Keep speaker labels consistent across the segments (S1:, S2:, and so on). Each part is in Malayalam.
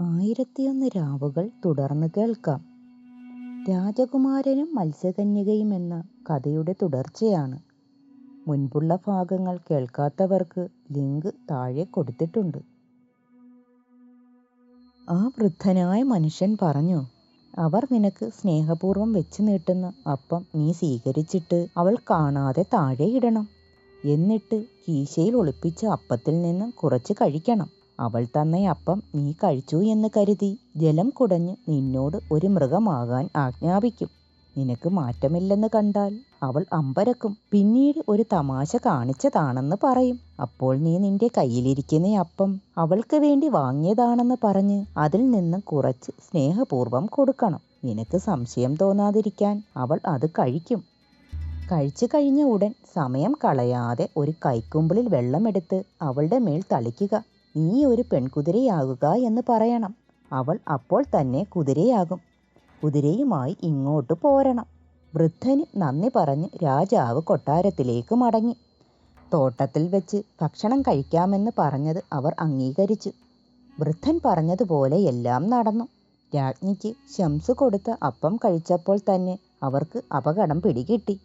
S1: ആയിരത്തിയൊന്ന് രാവുകൾ തുടർന്ന് കേൾക്കാം. രാജകുമാരനും മത്സ്യകന്യകയും എന്ന കഥയുടെ തുടർച്ചയാണ്. മുൻപുള്ള ഭാഗങ്ങൾ കേൾക്കാത്തവർക്ക് ലിങ്ക് താഴെ കൊടുത്തിട്ടുണ്ട്. ആ വൃദ്ധനായ മനുഷ്യൻ പറഞ്ഞു, അവർ നിനക്ക് സ്നേഹപൂർവ്വം വെച്ച് നീട്ടുന്ന അപ്പം നീ സ്വീകരിച്ചിട്ട് അവൾ കാണാതെ താഴെ ഇടണം. എന്നിട്ട് കീശയിൽ ഒളിപ്പിച്ച അപ്പത്തിൽ നിന്ന് കുറച്ച് കഴിക്കണം. അവൾ തന്ന അപ്പം നീ കഴിച്ചു എന്ന് കരുതി ജലം കുടഞ്ഞ് നിന്നോട് ഒരു മൃഗമാകാൻ ആജ്ഞാപിക്കും. നിനക്ക് മാറ്റമില്ലെന്ന് കണ്ടാൽ അവൾ അമ്പരക്കും. പിന്നീട് ഒരു തമാശ കാണിച്ചതാണെന്ന് പറയും. അപ്പോൾ നീ നിന്റെ കയ്യിലിരിക്കുന്ന അപ്പം അവൾക്ക് വേണ്ടി വാങ്ങിയതാണെന്ന് പറഞ്ഞ് അതിൽ നിന്ന് കുറച്ച് സ്നേഹപൂർവ്വം കൊടുക്കണം. നിനക്ക് സംശയം തോന്നാതിരിക്കാൻ അവൾ അത് കഴിക്കും. കഴിച്ചു കഴിഞ്ഞ ഉടൻ സമയം കളയാതെ ഒരു കൈക്കുമ്പിളിൽ വെള്ളമെടുത്ത് അവളുടെ മേൽ തളിക്കുക. നീ ഒരു പെൺകുതിരയാകുക എന്ന് പറയണം. അവൾ അപ്പോൾ തന്നെ കുതിരയാകും. കുതിരയുമായി ഇങ്ങോട്ട് പോരണം. വൃദ്ധന് നന്ദി പറഞ്ഞ് രാജാവ് കൊട്ടാരത്തിലേക്ക് മടങ്ങി. തോട്ടത്തിൽ വെച്ച് ഭക്ഷണം കഴിക്കാമെന്ന് പറഞ്ഞത് അവർ അംഗീകരിച്ചു. വൃദ്ധൻ പറഞ്ഞതുപോലെ എല്ലാം നടന്നു. രാജ്ഞിക്ക് ശംസ് കൊടുത്ത അപ്പം കഴിച്ചപ്പോൾ തന്നെ അവർക്ക് അപകടം പിടികിട്ടി.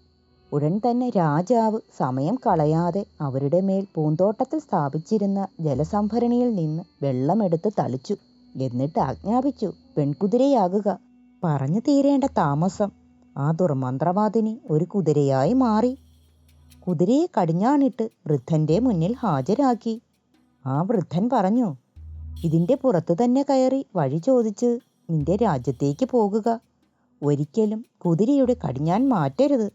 S1: ഉടൻ തന്നെ രാജാവ് സമയം കളയാതെ അവരുടെ മേൽ പൂന്തോട്ടത്തിൽ സ്ഥാപിച്ചിരുന്ന ജലസംഭരണിയിൽ നിന്ന് വെള്ളമെടുത്ത് തളിച്ചു. എന്നിട്ട് ആജ്ഞാപിച്ചു, പെൺകുതിരയാകുക. പറഞ്ഞു തീരേണ്ട താമസം ആ ദുർമന്ത്രവാദിനി ഒരു കുതിരയായി മാറി. കുതിരയെ കടിഞ്ഞാണിട്ട് വൃദ്ധന്റെ മുന്നിൽ ഹാജരാക്കി. ആ വൃദ്ധൻ പറഞ്ഞു, ഇതിൻ്റെ പുറത്തു തന്നെ കയറി വഴി ചോദിച്ച് നിന്റെ രാജ്യത്തേക്ക് പോകുക. ഒരിക്കലും കുതിരയുടെ കടിഞ്ഞാൻ മാറ്റരുത്.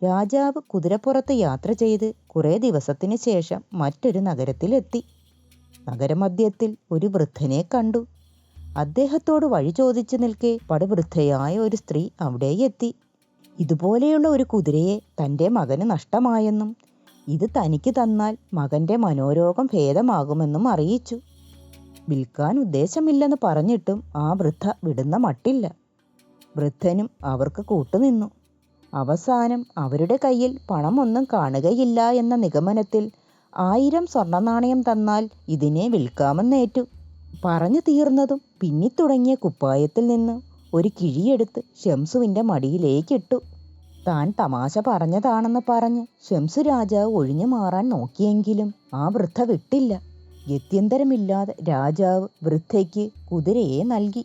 S1: രാജാവ് കുതിരപ്പുറത്ത് യാത്ര ചെയ്ത് കുറേ ദിവസത്തിന് ശേഷം മറ്റൊരു നഗരത്തിലെത്തി. നഗരമധ്യത്തിൽ ഒരു വൃദ്ധനെ കണ്ടു. അദ്ദേഹത്തോട് വഴി ചോദിച്ചു നിൽക്കെ പടുവൃദ്ധയായ ഒരു സ്ത്രീ അവിടെ എത്തി. ഇതുപോലെയുള്ള ഒരു കുതിരയെ തൻ്റെ മകന് നഷ്ടമായെന്നും ഇത് തനിക്ക് തന്നാൽ മകൻ്റെ മനോരോഗം ഭേദമാകുമെന്നും അറിയിച്ചു. വിൽക്കാൻ ഉദ്ദേശമില്ലെന്ന് പറഞ്ഞിട്ടും ആ വൃദ്ധ വിടുന്ന മട്ടില്ല. വൃദ്ധനും അവർക്ക് കൂട്ടുനിന്നു. അവസാനം അവരുടെ കയ്യിൽ പണമൊന്നും കാണുകയില്ല എന്ന നിഗമനത്തിൽ 1000 സ്വർണ്ണനാണയം തന്നാൽ ഇതിനെ വിൽക്കാമെന്നേറ്റു. പറഞ്ഞു തീർന്നതും പിന്നിത്തുടങ്ങിയ കുപ്പായത്തിൽ നിന്ന് ഒരു കിഴിയെടുത്ത് ഷംസുവിൻ്റെ മടിയിലേക്കിട്ടു. താൻ തമാശ പറഞ്ഞതാണെന്ന് പറഞ്ഞ് ഷംസു രാജാവ് ഒഴിഞ്ഞു മാറാൻ നോക്കിയെങ്കിലും ആ വൃദ്ധ വിട്ടില്ല. ഗത്യന്തരമില്ലാതെ രാജാവ് വൃദ്ധയ്ക്ക് കുതിരയെ നൽകി.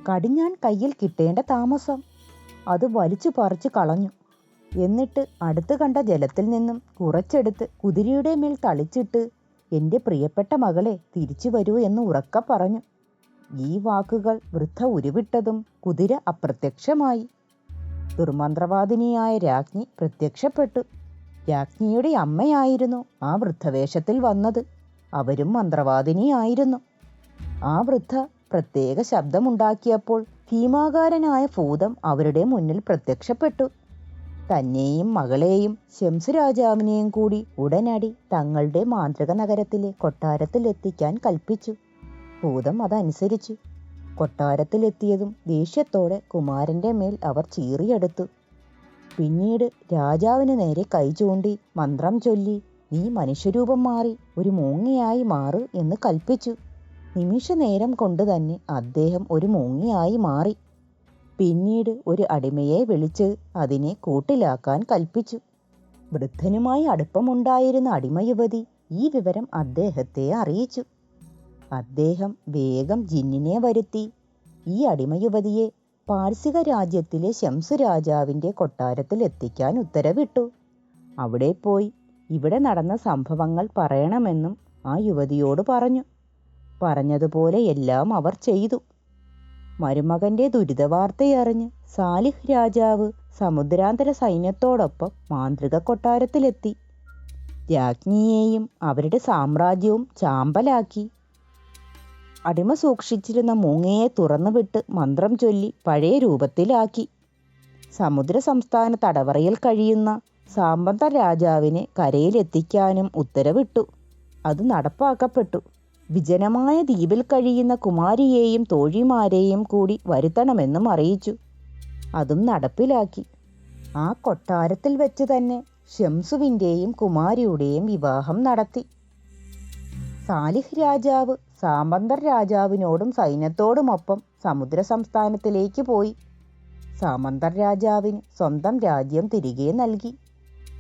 S1: കടിഞ്ഞാൻ കയ്യിൽ കിട്ടേണ്ട താമസം അത് വലിച്ചു പറിച്ചു കളഞ്ഞു. എന്നിട്ട് അടുത്ത് കണ്ട ജലത്തിൽ നിന്നും കുറച്ചെടുത്ത് കുതിരയുടെ മേൽ തളിച്ചിട്ട്, എൻ്റെ പ്രിയപ്പെട്ട മകളെ തിരിച്ചു വരൂ എന്ന് ഉറക്കെ പറഞ്ഞു. ഈ വാക്കുകൾ വൃദ്ധ ഉരുവിട്ടതും കുതിര അപ്രത്യക്ഷമായി. ദുർമന്ത്രവാദിനിയായ രാജ്ഞി പ്രത്യക്ഷപ്പെട്ടു. രാജ്ഞിയുടെ അമ്മയായിരുന്നു ആ വൃദ്ധവേഷത്തിൽ വന്നത്. അവരും മന്ത്രവാദിനിയായിരുന്നു. ആ വൃദ്ധ പ്രത്യേക ശബ്ദമുണ്ടാക്കിയപ്പോൾ ഭീമാകാരനായ ഭൂതം അവരുടെ മുന്നിൽ പ്രത്യക്ഷപ്പെട്ടു. തന്നെയും മകളെയും ഷംസ് രാജാവിനെയും കൂടി ഉടനടി തങ്ങളുടെ മാന്ത്രിക നഗരത്തിലെ കൊട്ടാരത്തിലെത്തിക്കാൻ കൽപ്പിച്ചു. ഭൂതം അതനുസരിച്ചു. കൊട്ടാരത്തിലെത്തിയതും ദേഷ്യത്തോടെ കുമാരൻ്റെ മേൽ അവർ ചീറിയെടുത്തു. പിന്നീട് രാജാവിന് നേരെ കൈ ചൂണ്ടി മന്ത്രം ചൊല്ലി, നീ മനുഷ്യരൂപം മാറി ഒരു മൂങ്ങയായി മാറ് എന്ന് കൽപ്പിച്ചു. നിമിഷ നേരം കൊണ്ട് തന്നെ അദ്ദേഹം ഒരു മൂങ്ങയായി മാറി. പിന്നീട് ഒരു അടിമയെ വിളിച്ച് അതിനെ കൂട്ടിലാക്കാൻ കൽപ്പിച്ചു. വൃദ്ധനുമായി അടുപ്പമുണ്ടായിരുന്ന അടിമയുവതി ഈ വിവരം അദ്ദേഹത്തെ അറിയിച്ചു. അദ്ദേഹം വേഗം ജിന്നിനെ വരുത്തി ഈ അടിമയുവതിയെ പാർസിക രാജ്യത്തിലെ ഷംസ് രാജാവിൻ്റെ കൊട്ടാരത്തിൽ എത്തിക്കാൻ ഉത്തരവിട്ടു. അവിടെ പോയി ഇവിടെ നടന്ന സംഭവങ്ങൾ പറയണമെന്നും ആ യുവതിയോട് പറഞ്ഞു. പറഞ്ഞതുപോലെ എല്ലാം അവർ ചെയ്തു. മരുമകന്റെ ദുരിതവാർത്തയറിഞ്ഞ് സാലിഹ് രാജാവ് സമുദ്രാന്തര സൈന്യത്തോടൊപ്പം മാന്ത്രിക കൊട്ടാരത്തിലെത്തി. രാജ്ഞിയെയും അവരുടെ സാമ്രാജ്യവും ചാമ്പലാക്കി. അടിമ സൂക്ഷിച്ചിരുന്ന മൂങ്ങയെ തുറന്നുവിട്ട് മന്ത്രം ചൊല്ലി പഴയ രൂപത്തിലാക്കി. സമുദ്ര സംസ്ഥാന തടവറയിൽ കഴിയുന്ന സാമന്ത രാജാവിനെ കരയിലെത്തിക്കാനും ഉത്തരവിട്ടു. അത് നടപ്പാക്കപ്പെട്ടു. വിജനമായ ദ്വീപിൽ കഴിയുന്ന കുമാരിയെയും തോഴിമാരെയും കൂടി വരുത്തണമെന്നും അറിയിച്ചു. അതും നടപ്പിലാക്കി. ആ കൊട്ടാരത്തിൽ വെച്ച് തന്നെ ഷംസുവിൻ്റെയും കുമാരിയുടെയും വിവാഹം നടത്തി. സാലിഹ് രാജാവ് സാമന്തർ രാജാവിനോടും സൈന്യത്തോടുമൊപ്പം സമുദ്ര സംസ്ഥാനത്തിലേക്ക് പോയി. സാമന്തർ രാജാവിന് സ്വന്തം രാജ്യം തിരികെ നൽകി.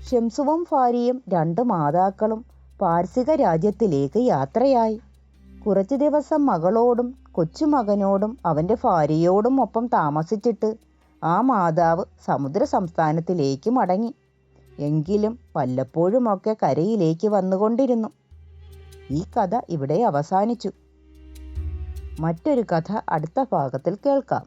S1: ഷംസുവും ഭാര്യയും 2 മാതാക്കളും പാർസിക രാജ്യത്തിലേക്ക് യാത്രയായി. കുറച്ചു ദിവസം മകളോടും കൊച്ചുമകനോടും അവൻ്റെ ഭാര്യയോടും ഒപ്പം താമസിച്ചിട്ട് ആ മാതാവ് സമുദ്ര സംസ്ഥാനത്തിലേക്ക് മടങ്ങി. എങ്കിലും വല്ലപ്പോഴുമൊക്കെ കരയിലേക്ക് വന്നുകൊണ്ടിരുന്നു. ഈ കഥ ഇവിടെ അവസാനിച്ചു. മറ്റൊരു കഥ അടുത്ത ഭാഗത്തിൽ കേൾക്കാം.